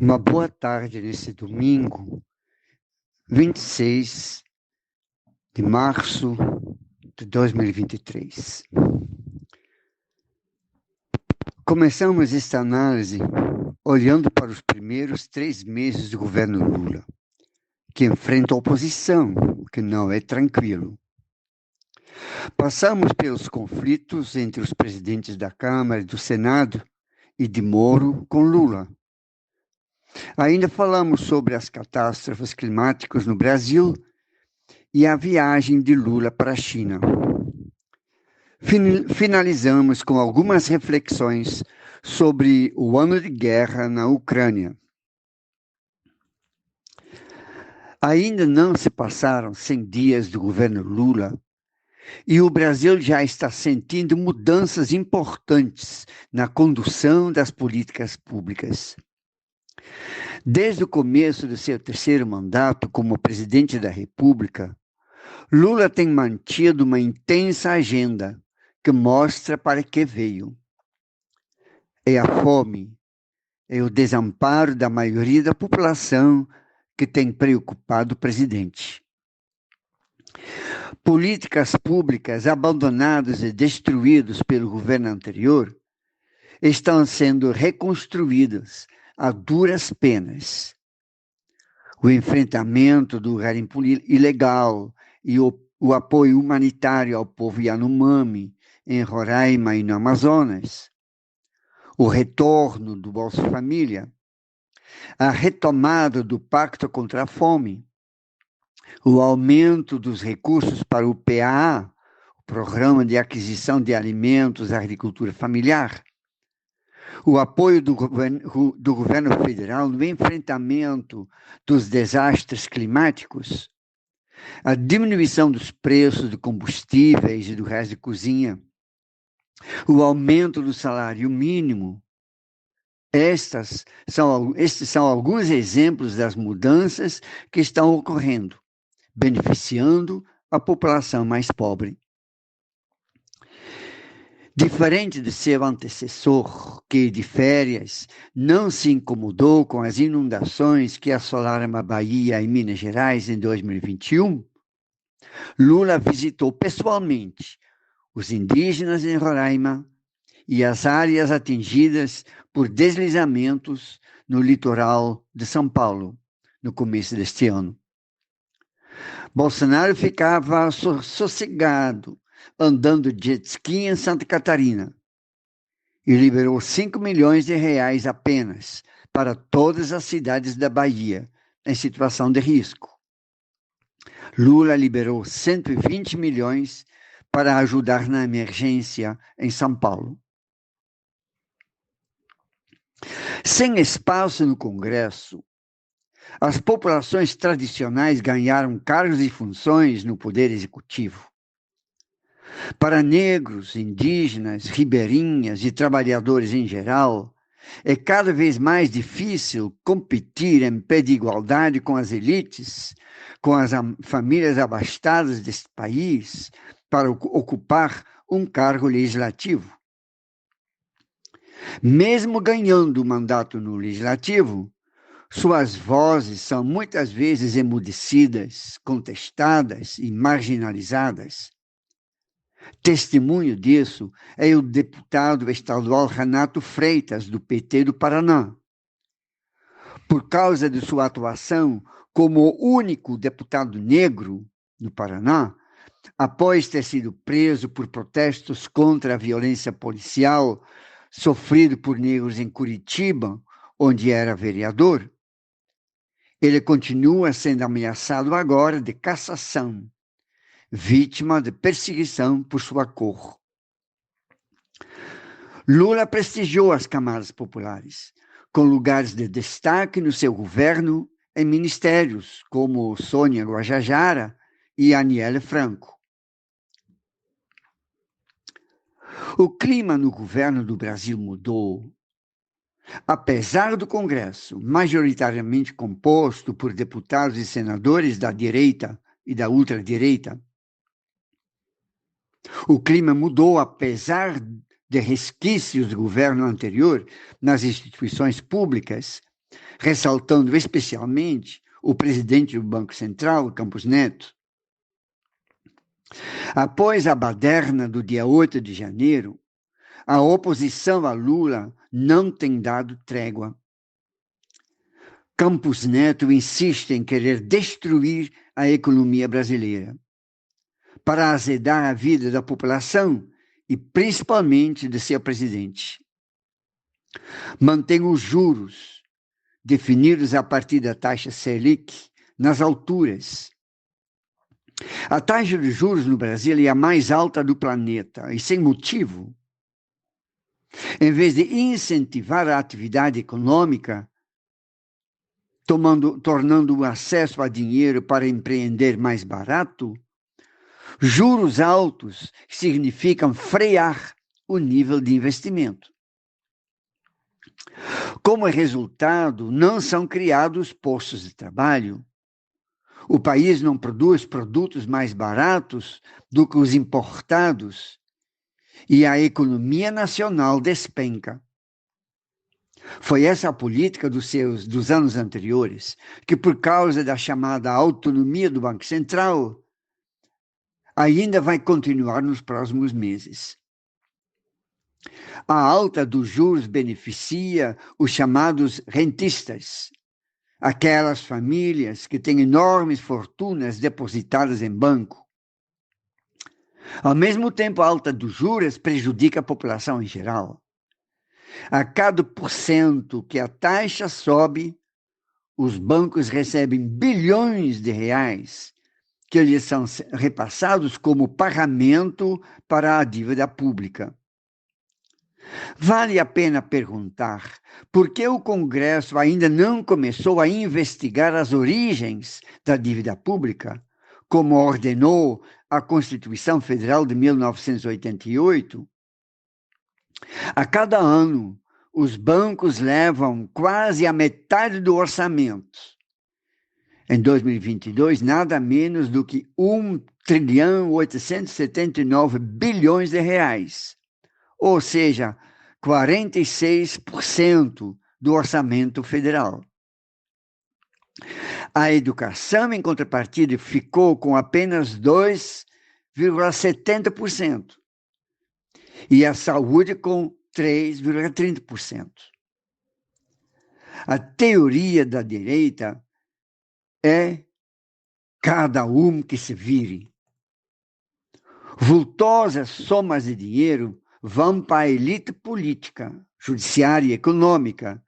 Uma boa tarde nesse domingo, 26 de março de 2023. Começamos esta análise olhando para os primeiros 3 meses do governo Lula, que enfrenta a oposição, o que não é tranquilo. Passamos pelos conflitos entre os presidentes da Câmara e do Senado e de Moro com Lula. Ainda falamos sobre as catástrofes climáticas no Brasil e a viagem de Lula para a China. Finalizamos com algumas reflexões sobre o ano de guerra na Ucrânia. Ainda não se passaram 100 dias do governo Lula e o Brasil já está sentindo mudanças importantes na condução das políticas públicas. Desde o começo do seu terceiro mandato como presidente da República, Lula tem mantido uma intensa agenda que mostra para que veio. É a fome, é o desamparo da maioria da população que tem preocupado o presidente. Políticas públicas abandonadas e destruídas pelo governo anterior estão sendo reconstruídas a duras penas. O enfrentamento do garimpo ilegal e o apoio humanitário ao povo Yanomami em Roraima e no Amazonas, o retorno do Bolsa Família, a retomada do Pacto contra a Fome, o aumento dos recursos para o PAA, o Programa de Aquisição de Alimentos à Agricultura Familiar, o apoio do governo federal no enfrentamento dos desastres climáticos, a diminuição dos preços de combustíveis e do gás de cozinha, o aumento do salário mínimo. Estes são alguns exemplos das mudanças que estão ocorrendo, beneficiando a população mais pobre. Diferente de seu antecessor, que de férias não se incomodou com as inundações que assolaram a Bahia e Minas Gerais em 2021, Lula visitou pessoalmente os indígenas em Roraima e as áreas atingidas por deslizamentos no litoral de São Paulo, no começo deste ano. Bolsonaro ficava sossegado, andando de jet ski em Santa Catarina, e liberou 5 milhões de reais apenas para todas as cidades da Bahia, em situação de risco. Lula liberou 120 milhões para ajudar na emergência em São Paulo. Sem espaço no Congresso, as populações tradicionais ganharam cargos e funções no Poder Executivo. Para negros, indígenas, ribeirinhas e trabalhadores em geral, é cada vez mais difícil competir em pé de igualdade com as elites, com as famílias abastadas deste país, para ocupar um cargo legislativo. Mesmo ganhando o mandato no legislativo, suas vozes são muitas vezes emudecidas, contestadas e marginalizadas. Testemunho disso é o deputado estadual Renato Freitas, do PT do Paraná. Por causa de sua atuação como o único deputado negro no Paraná, após ter sido preso por protestos contra a violência policial sofrido por negros em Curitiba, onde era vereador, ele continua sendo ameaçado agora de cassação, vítima de perseguição por sua cor. Lula prestigiou as camadas populares, com lugares de destaque no seu governo em ministérios como Sônia Guajajara e Aniele Franco. O clima no governo do Brasil mudou. Apesar do Congresso, majoritariamente composto por deputados e senadores da direita e da ultradireita, o clima mudou apesar de resquícios do governo anterior nas instituições públicas, ressaltando especialmente o presidente do Banco Central, Campos Neto. Após a baderna do dia 8 de janeiro, a oposição a Lula não tem dado trégua. Campos Neto insiste em querer destruir a economia brasileira para azedar a vida da população e principalmente de seu presidente. Mantém os juros definidos a partir da taxa Selic nas alturas. A taxa de juros no Brasil é a mais alta do planeta e sem motivo. Em vez de incentivar a atividade econômica, tornando o acesso a dinheiro para empreender mais barato, juros altos significam frear o nível de investimento. Como resultado, não são criados postos de trabalho. O país não produz produtos mais baratos do que os importados e a economia nacional despenca. Foi essa a política dos anos anteriores, que por causa da chamada autonomia do Banco Central, ainda vai continuar nos próximos meses. A alta dos juros beneficia os chamados rentistas, aquelas famílias que têm enormes fortunas depositadas em banco. Ao mesmo tempo, a alta dos juros prejudica a população em geral. A cada % que a taxa sobe, os bancos recebem bilhões de reais que lhes são repassados como pagamento para a dívida pública. Vale a pena perguntar por que o Congresso ainda não começou a investigar as origens da dívida pública, como ordenou a Constituição Federal de 1988? A cada ano, os bancos levam quase a metade do orçamento. Em 2022, nada menos do que 1,879 bilhões de reais, ou seja, 46% do orçamento federal. A educação, em contrapartida, ficou com apenas 2,70%. E a saúde com 3,30%. A teoria da direita é cada um que se vire. Vultosas somas de dinheiro vão para a elite política, judiciária e econômica,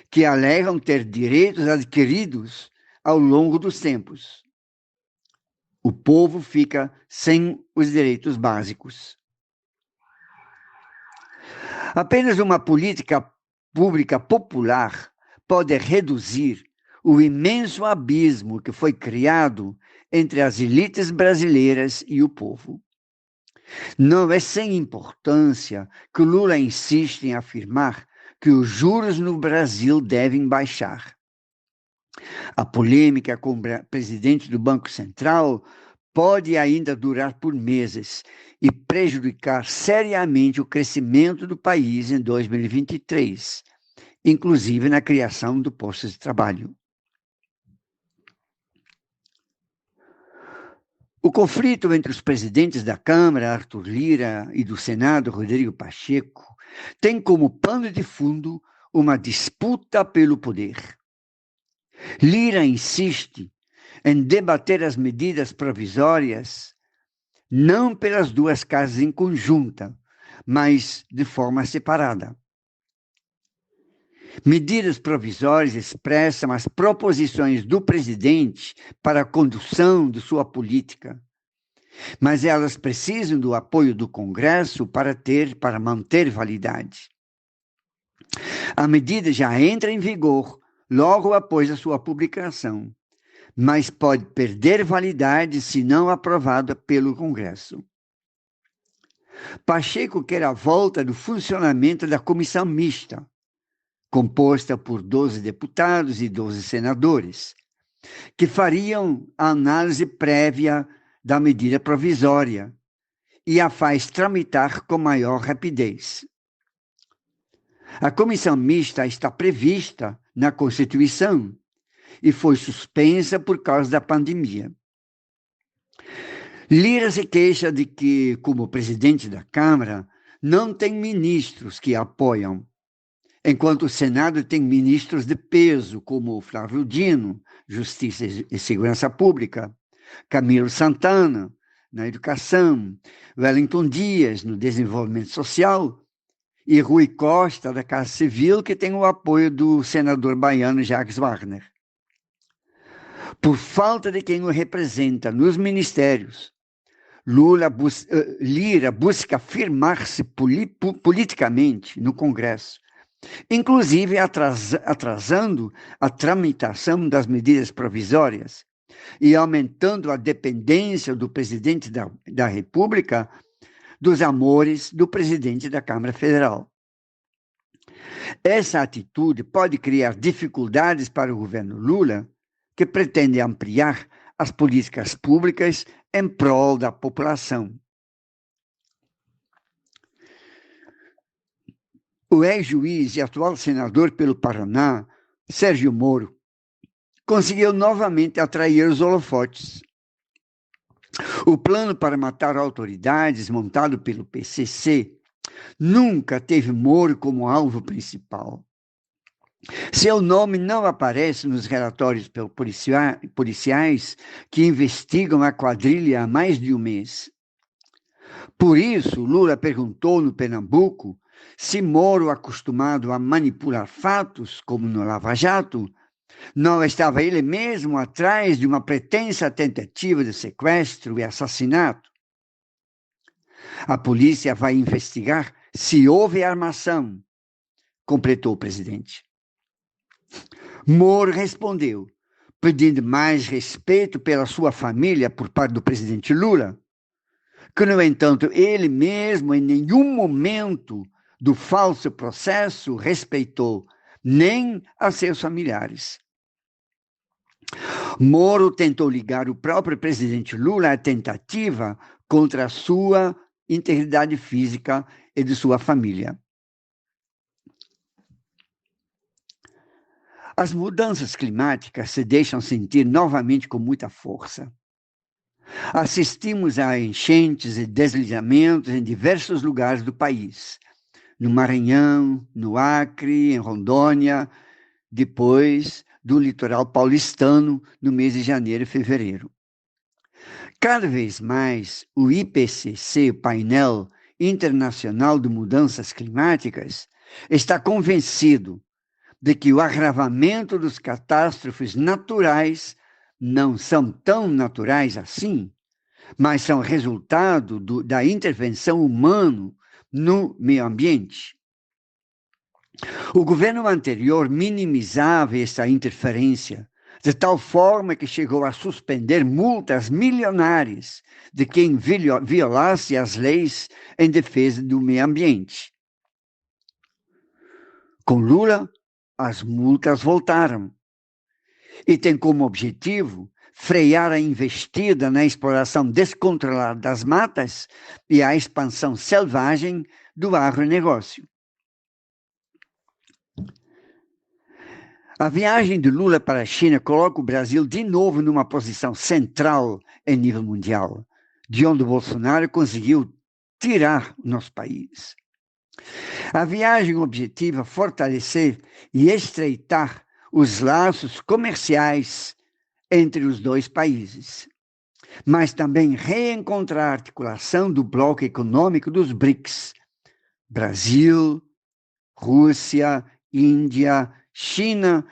que alegam ter direitos adquiridos ao longo dos tempos. O povo fica sem os direitos básicos. Apenas uma política pública popular pode reduzir o imenso abismo que foi criado entre as elites brasileiras e o povo. Não é sem importância que Lula insiste em afirmar que os juros no Brasil devem baixar. A polêmica com o presidente do Banco Central pode ainda durar por meses e prejudicar seriamente o crescimento do país em 2023, inclusive na criação de postos de trabalho. O conflito entre os presidentes da Câmara, Arthur Lira, e do Senado, Rodrigo Pacheco, tem como pano de fundo uma disputa pelo poder. Lira insiste em debater as medidas provisórias não pelas duas casas em conjunta, mas de forma separada. Medidas provisórias expressam as proposições do presidente para a condução de sua política, mas elas precisam do apoio do Congresso para manter validade. A medida já entra em vigor logo após a sua publicação, mas pode perder validade se não aprovada pelo Congresso. Pacheco quer a volta do funcionamento da comissão mista, composta por 12 deputados e 12 senadores, que fariam a análise prévia da medida provisória e a faz tramitar com maior rapidez. A comissão mista está prevista na Constituição e foi suspensa por causa da pandemia. Lira se queixa de que, como presidente da Câmara, não tem ministros que apoiam, enquanto o Senado tem ministros de peso, como Flávio Dino, Justiça e Segurança Pública, Camilo Santana, na Educação, Wellington Dias, no Desenvolvimento Social, e Rui Costa, da Casa Civil, que tem o apoio do senador baiano Jacques Wagner. Por falta de quem o representa nos ministérios, Lira busca firmar-se politicamente no Congresso, inclusive atrasando a tramitação das medidas provisórias e aumentando a dependência do presidente da República dos amores do presidente da Câmara Federal. Essa atitude pode criar dificuldades para o governo Lula, que pretende ampliar as políticas públicas em prol da população. O ex-juiz e atual senador pelo Paraná, Sérgio Moro, conseguiu novamente atrair os holofotes. O plano para matar autoridades, montado pelo PCC, nunca teve Moro como alvo principal. Seu nome não aparece nos relatórios policiais que investigam a quadrilha há mais de um mês. Por isso, Lula perguntou no Pernambuco se Moro, acostumado a manipular fatos, como no Lava Jato, não estava ele mesmo atrás de uma pretensa tentativa de sequestro e assassinato. A polícia vai investigar se houve armação, completou o presidente. Moro respondeu, pedindo mais respeito pela sua família por parte do presidente Lula, que, no entanto, ele mesmo em nenhum momento do falso processo respeitou nem a seus familiares. Moro tentou ligar o próprio presidente Lula à tentativa contra a sua integridade física e de sua família. As mudanças climáticas se deixam sentir novamente com muita força. Assistimos a enchentes e deslizamentos em diversos lugares do país, no Maranhão, no Acre, em Rondônia, depois do litoral paulistano no mês de janeiro e fevereiro. Cada vez mais, o IPCC, o Painel Internacional de Mudanças Climáticas, está convencido de que o agravamento dos catástrofes naturais não são tão naturais assim, mas são resultado da intervenção humana no meio ambiente. O governo anterior minimizava essa interferência, de tal forma que chegou a suspender multas milionárias de quem violasse as leis em defesa do meio ambiente. Com Lula, as multas voltaram e tem como objetivo frear a investida na exploração descontrolada das matas e a expansão selvagem do agronegócio. A viagem de Lula para a China coloca o Brasil de novo numa posição central em nível mundial, de onde o Bolsonaro conseguiu tirar o nosso país. A viagem objetiva fortalecer e estreitar os laços comerciais entre os dois países, mas também reencontrar a articulação do bloco econômico dos BRICS, Brasil, Rússia, Índia, China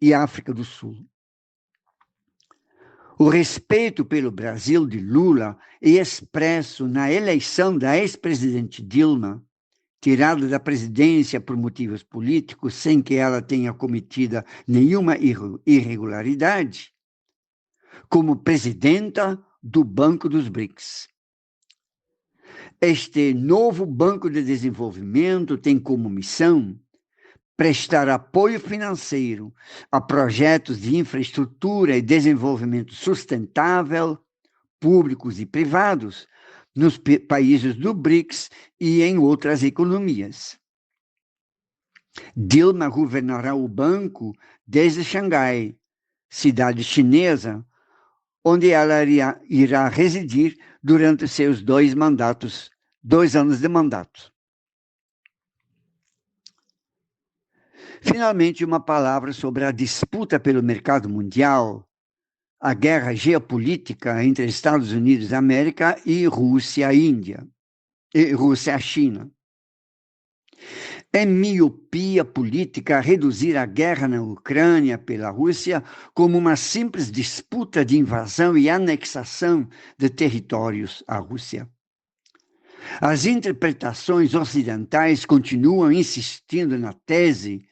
e África do Sul. O respeito pelo Brasil de Lula é expresso na eleição da ex-presidente Dilma, tirada da presidência por motivos políticos, sem que ela tenha cometido nenhuma irregularidade, como presidenta do Banco dos BRICS. Este novo Banco de Desenvolvimento tem como missão prestar apoio financeiro a projetos de infraestrutura e desenvolvimento sustentável, públicos e privados, nos países do BRICS e em outras economias. Dilma governará o banco desde Xangai, cidade chinesa, onde ela irá residir durante seus 2 anos de mandato. Finalmente, uma palavra sobre a disputa pelo mercado mundial, a guerra geopolítica entre Estados Unidos da América e Rússia-Índia, e Rússia-China. É miopia política reduzir a guerra na Ucrânia pela Rússia como uma simples disputa de invasão e anexação de territórios à Rússia. As interpretações ocidentais continuam insistindo na tese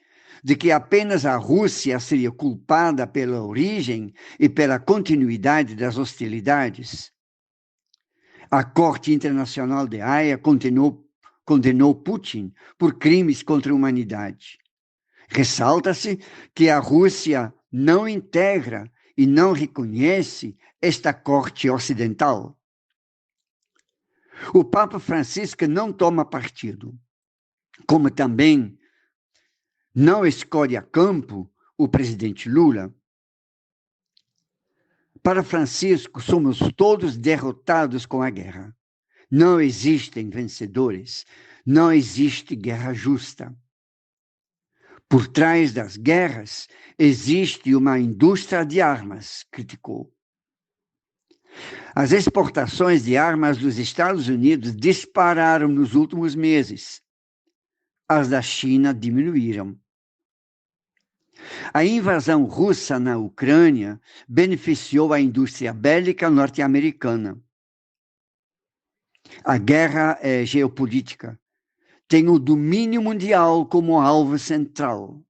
de que apenas a Rússia seria culpada pela origem e pela continuidade das hostilidades. A Corte Internacional de Haia condenou Putin por crimes contra a humanidade. Ressalta-se que a Rússia não integra e não reconhece esta Corte Ocidental. O Papa Francisco não toma partido, como também não escolhe a campo o presidente Lula. Para Francisco, somos todos derrotados com a guerra. Não existem vencedores, não existe guerra justa. Por trás das guerras existe uma indústria de armas, criticou. As exportações de armas dos Estados Unidos dispararam nos últimos meses. As da China diminuíram. A invasão russa na Ucrânia beneficiou a indústria bélica norte-americana. A guerra é geopolítica. Tem o domínio mundial como alvo central.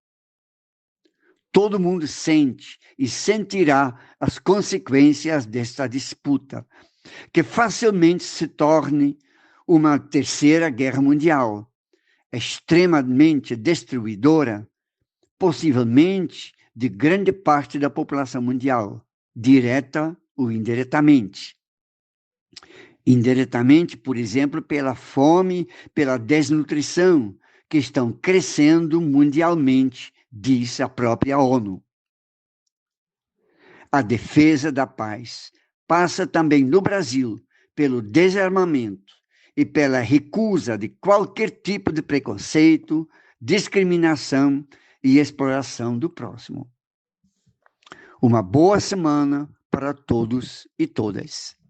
Todo mundo sente e sentirá as consequências desta disputa, que facilmente se torne uma terceira guerra mundial, extremamente destruidora, possivelmente de grande parte da população mundial, direta ou indiretamente. Indiretamente, por exemplo, pela fome, pela desnutrição, que estão crescendo mundialmente, diz a própria ONU. A defesa da paz passa também no Brasil pelo desarmamento e pela recusa de qualquer tipo de preconceito, discriminação e exploração do próximo. Uma boa semana para todos e todas.